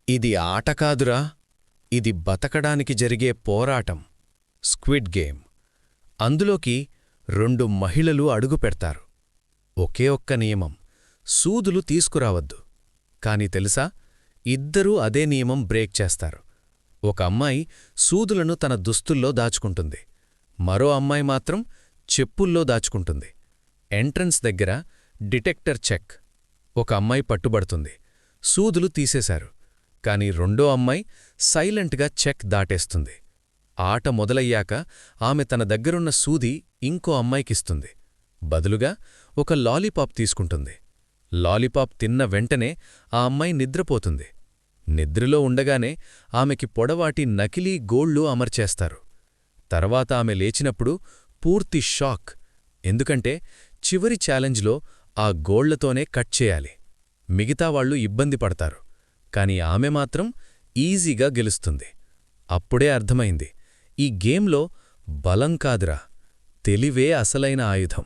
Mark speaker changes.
Speaker 1: ఇది ఆట కాదురా, ఇది బతకడానికి జరిగే పోరాటం. Squid game. అందులోకి 2 మహిళలు అడుగుపెడతారు. ఒకే ఒక్క నియమం, సూదులు తీసుకురావద్దు. కాని తెలుసా, ఇద్దరూ అదే నియమం బ్రేక్ చేస్తారు. ఒక అమ్మాయి సూదులను తన దుస్తుల్లో దాచుకుంటుంది. మరో అమ్మాయి మాత్రం చెప్పుల్లో దాచుకుంటుంది. ఎంట్రన్స్ దగ్గర డిటెక్టర్ చెక్. ఒక అమ్మాయి పట్టుబడుతుంది. సూదులు తీసేశారు. కాని రెండో అమ్మాయి సైలెంట్గా చెక్ దాటేస్తుంది. ఆట మొదలయ్యాక ఆమె తన దగ్గరున్న సూది ఇంకో అమ్మాయికిస్తుంది. బదులుగా ఒక లాలీపాప్ తీసుకుంటుంది. లాలీపాప్ తిన్న వెంటనే ఆ అమ్మాయి నిద్రపోతుంది. నిద్రలో ఉండగానే ఆమెకి పొడవాటి నకిలీ గోళ్లు అమర్చేస్తారు. తర్వాత ఆమె లేచినప్పుడు పూర్తి షాక్. ఎందుకంటే చివరి ఛాలెంజ్లో ఆ గోళ్లతోనే కట్ చేయాలి. మిగతావాళ్లు ఇబ్బంది పడతారు. కాని ఆమె మాత్రం ఈజీగా గెలుస్తుంది. అప్పుడే అర్థమైంది, ఈ గేమ్లో బలం కాదురా, తెలివే అసలైన ఆయుధం.